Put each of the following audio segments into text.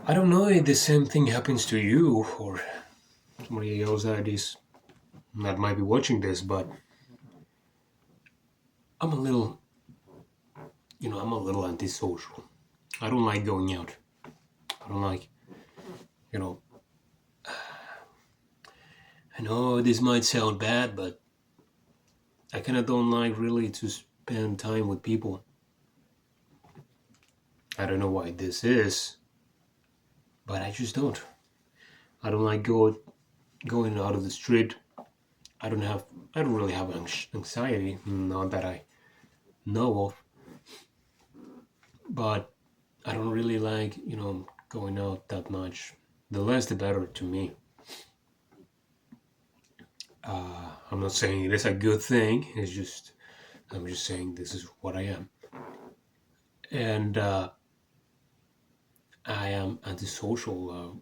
I don't know if the same thing happens to you or somebody else that might be watching this, but I'm a little, I'm a little antisocial. I don't like going out. I don't like, you know, I know this might sound bad, but I kind of don't like really to spend time with people. I don't know why this is, but I just don't. I don't like going out of the street. I don't have, I don't really have anxiety, not that I know of, but I don't really like, going out that much. The less the better to me. I'm not saying it is a good thing. I'm just saying this is what I am. And I am antisocial.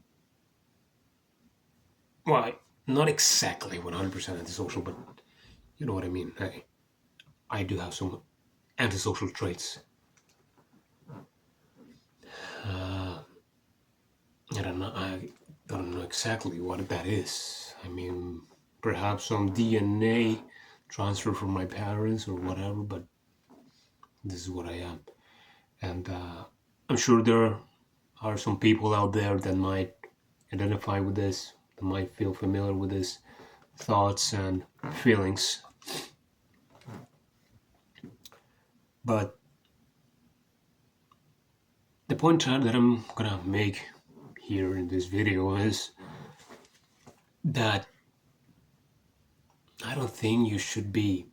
Well, not exactly 100% antisocial, but you know what I mean. I do have some antisocial traits. I don't know exactly what that is. I mean, perhaps some DNA transfer from my parents or whatever, but this is what I am. And I'm sure there are some people out there that might identify with this, that might feel familiar with these thoughts and feelings. But the point that I'm gonna make here in this video is that I don't think you should be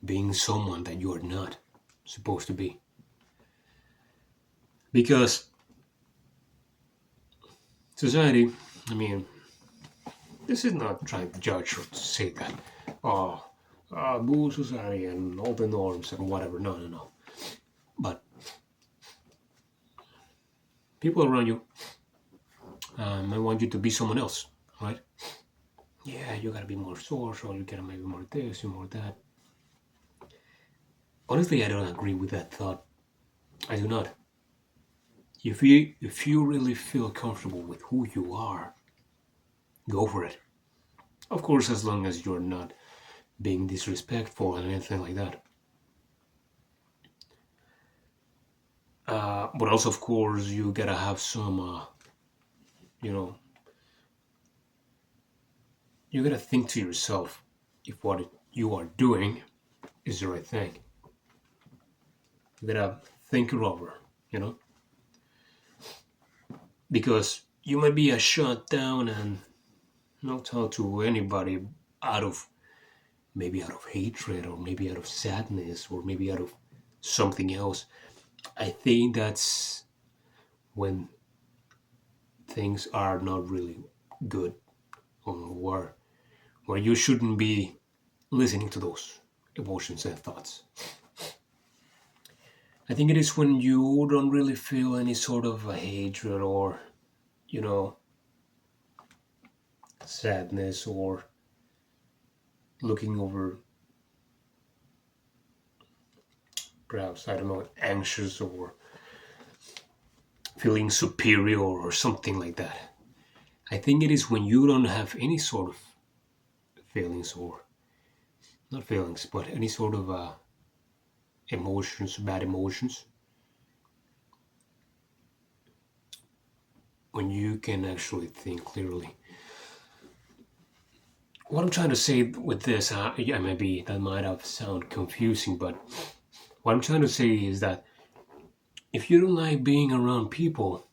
being someone that you are not supposed to be. Because society, I mean, this is not trying to judge or to say that, oh, boo society and all the norms and whatever. No, no, no. But people around you might want you to be someone else, right? Yeah, you gotta be more social, you gotta maybe more this, you more that. Honestly, I don't agree with that thought. I do not. If you really feel comfortable with who you are, go for it. Of course, as long as you're not being disrespectful and anything like that. But also, of course, you gotta have some, you know, you gotta think to yourself if what you are doing is the right thing. You gotta think it over, you know, because you might be a shut down and not talk to anybody out of maybe out of hatred or maybe out of sadness or maybe out of something else. I think that's when things are not really good or where you shouldn't be listening to those emotions and thoughts. I think it is when you don't really feel any sort of a hatred or, you know, sadness or looking over perhaps, I don't know, anxious or feeling superior or something like that. I think it is when you don't have any sort of feelings or not feelings, but any sort of emotions, bad emotions, when you can actually think clearly. What I'm trying to say with this, yeah, maybe that might have sound confusing, but what I'm trying to say is that if you don't like being around people,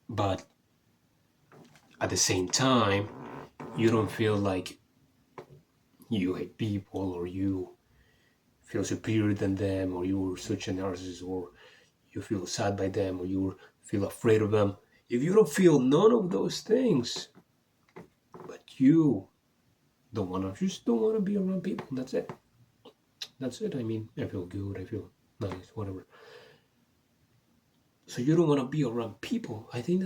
but at the same time you don't feel like you hate people or you feel superior than them or you're such a narcissist or you feel sad by them or you feel afraid of them, if you don't feel none of those things, but you don't want to be around people, that's it. I mean, I feel good, I feel nice, whatever. So you don't want to be around people. I think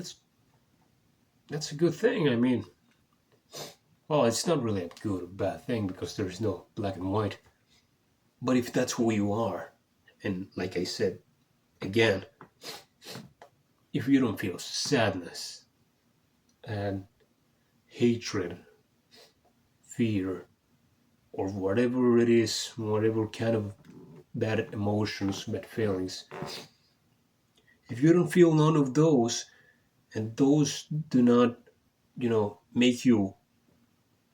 that's a good thing. I mean, well, it's not really a good or bad thing because there's no black and white. But if that's who you are, and like I said again, if you don't feel sadness and hatred, fear, or whatever it is, whatever kind of bad emotions, bad feelings, if you don't feel none of those, and those do not, make you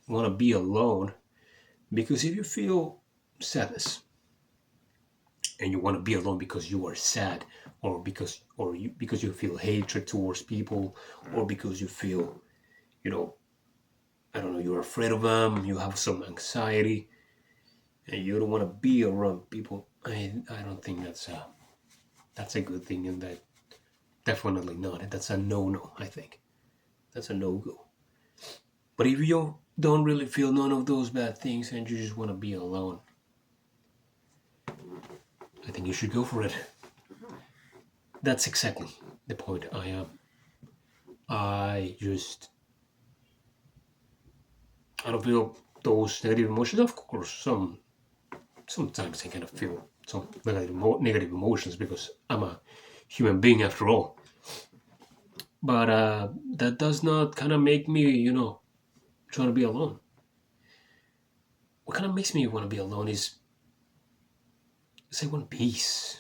want to be alone, because if you feel sadness and you want to be alone because you are sad, or because you feel hatred towards people, or because you feel, you know, I don't know, you're afraid of them, you have some anxiety, and you don't want to be around people. I don't think that's a good thing, and that definitely not. That's a no. I think that's a no go. But if you don't really feel none of those bad things and you just want to be alone, I think you should go for it. That's exactly the point I am. I don't feel those negative emotions. Of course, sometimes I kind of feel some negative emotions because I'm a human being after all. But that does not kind of make me, trying to be alone. What kind of makes me want to be alone is I want peace.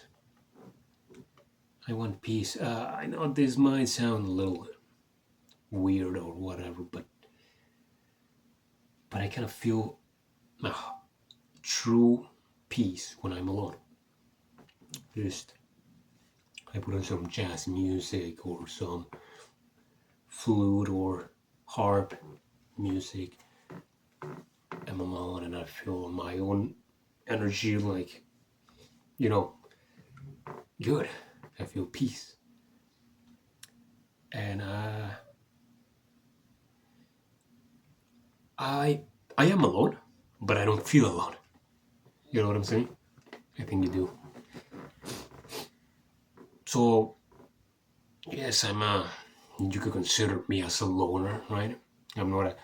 I want peace. I know this might sound a little weird or whatever, but I kind of feel true peace when I'm alone. Just I put on some jazz music or some flute or harp music. I'm alone and I feel my own energy, like, good. I feel peace. And I am alone, but I don't feel alone. You know what I'm saying? I think you do. So yes, you could consider me as a loner, right? I'm not a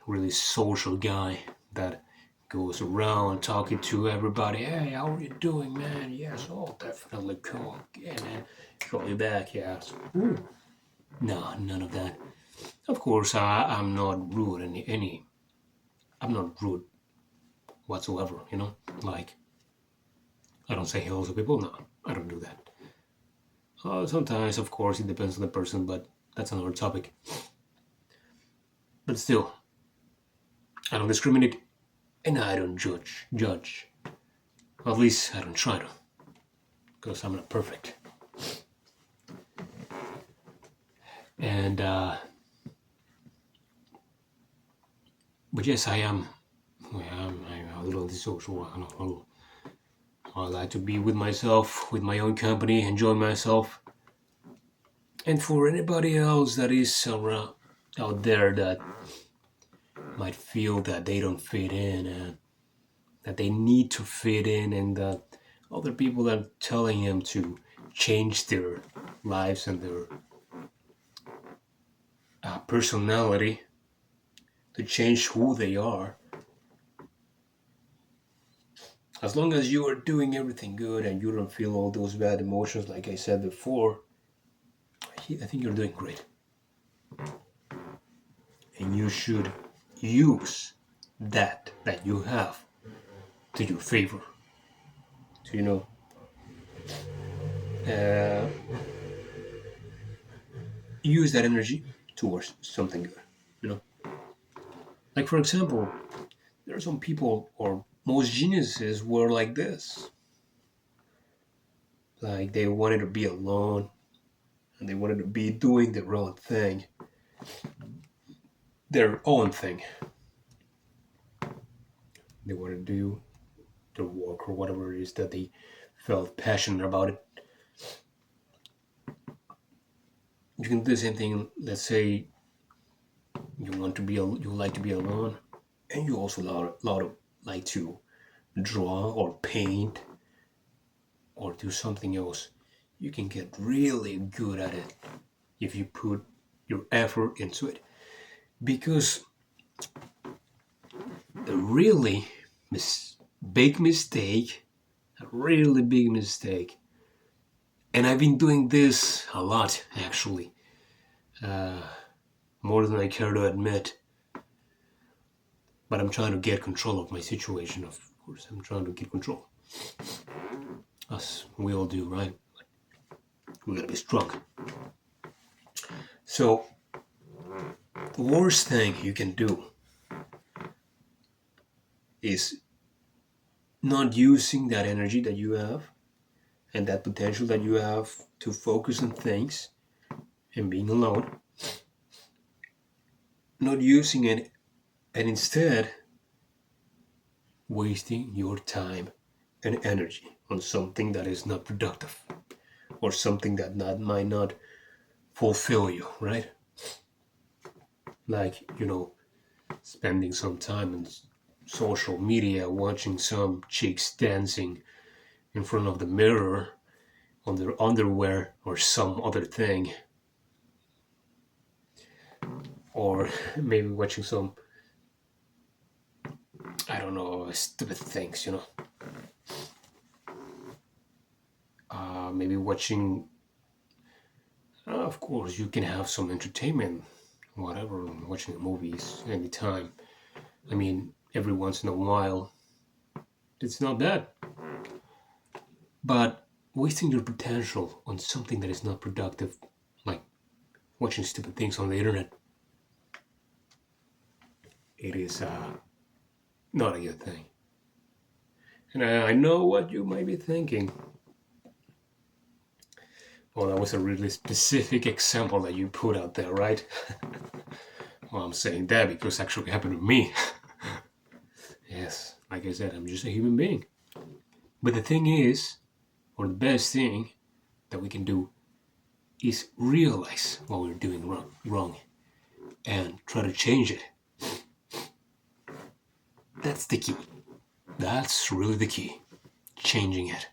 really social guy that goes around talking to everybody. Hey, how are you doing, man? Yes, oh, definitely cool. Yeah, man. Call you back, yes. Ooh. No, none of that. Of course, I'm not rude I'm not rude whatsoever, Like, I don't say hello to people. No, I don't do that. Sometimes, of course, it depends on the person, but that's another topic. But still, I don't discriminate and I don't judge. At least I don't try to, because I'm not perfect. And but yes, I'm a little antisocial. I like to be with myself, with my own company, enjoy myself. And for anybody else that is around out there that might feel that they don't fit in and that they need to fit in, and that other people are telling them to change their lives and their personality, to change who they are. As long as you are doing everything good and you don't feel all those bad emotions, like I said before, I think you're doing great. And you should use that you have to your favor. To, uh, use that energy towards something good. You know, like for example, there are some people, or most geniuses were like this. Like they wanted to be alone and they wanted to be doing their own thing. They wanted to do their work or whatever it is that they felt passionate about it. You can do the same thing. Let's say you like to be alone, and you also like to draw or paint or do something else. You can get really good at it if you put your effort into it. Because a really big mistake, a really big mistake, And I've been doing this a lot, actually, uh, more than I care to admit. But I'm trying to get control of my situation, of course. I'm trying to get control. As we all do, right? We gotta be strong. So, the worst thing you can do is not using that energy that you have and that potential that you have to focus on things and being alone, not using it, and instead wasting your time and energy on something that is not productive or something that might not fulfill you, right? Like, spending some time on social media watching some chicks dancing in front of the mirror on their underwear or some other thing, or maybe watching some, I don't know, stupid things, maybe watching, of course, you can have some entertainment, whatever, watching movies anytime. I mean, every once in a while, it's not bad. But wasting your potential on something that is not productive, like watching stupid things on the internet, it is not a good thing. And I know what you might be thinking. Well, that was a really specific example that you put out there, right? Well, I'm saying that because it actually happened to me. Yes, like I said, I'm just a human being. But the thing is, or the best thing that we can do is realize what we're doing wrong and try to change it. That's the key. That's really the key. Changing it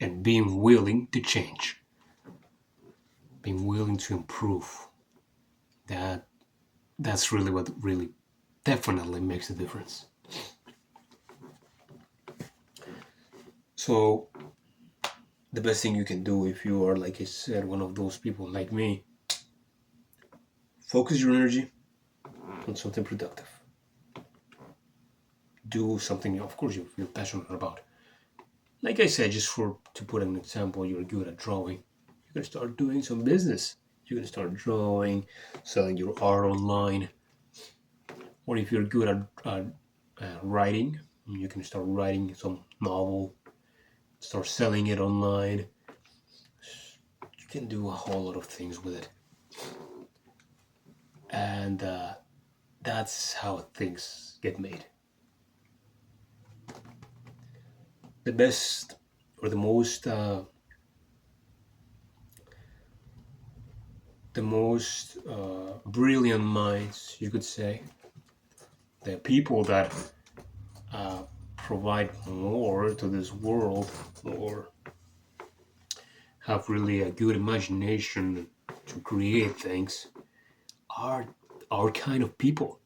and being willing to change. Being willing to improve. That's really what really definitely makes a difference. So the best thing you can do if you are, like I said, one of those people like me, focus your energy on something productive. Do something, of course, you feel passionate about. Like I said, just to put an example, you're good at drawing. You can start doing some business. You can start drawing, selling your art online. Or if you're good at writing, you can start writing some novel, start selling it online. You can do a whole lot of things with it. And that's how things get made. The best or the most brilliant minds, you could say, the people that provide more to this world or have really a good imagination to create things are our kind of people.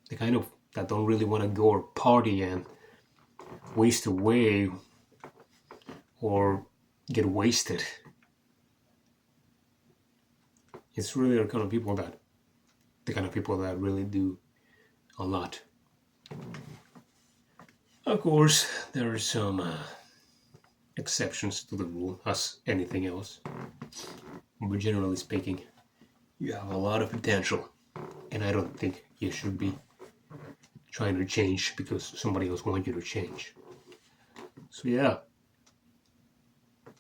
The kind of that don't really want to go or party and waste away or get wasted. It's really the kind of people that really do a lot. Of course, there are some exceptions to the rule, as anything else. But generally speaking, you have a lot of potential, and I don't think you should be trying to change because somebody else wants you to change. So yeah,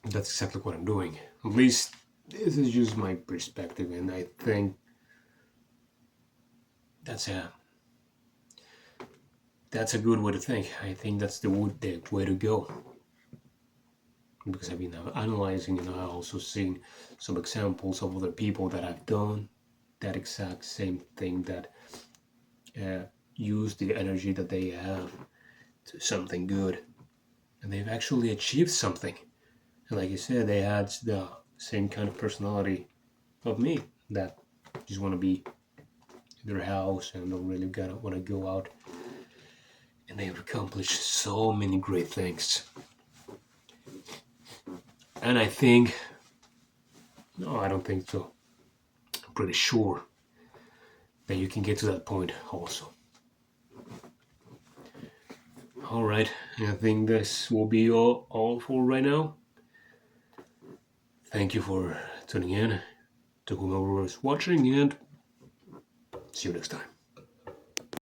that's exactly what I'm doing. At least this is just my perspective, and I think that's a good way to think. I think that's the way to go. Because I've been analyzing and I've also seen some examples of other people that have done that exact same thing, that use the energy that they have to something good, and they've actually achieved something. And like I said, they had the same kind of personality of me, that just want to be in their house and don't really want to go out. And they've accomplished so many great things. And I think, no, I don't think so. I'm pretty sure that you can get to that point also. All right, I think this will be all for right now. Thank you for tuning in, to whoever was watching, and see you next time.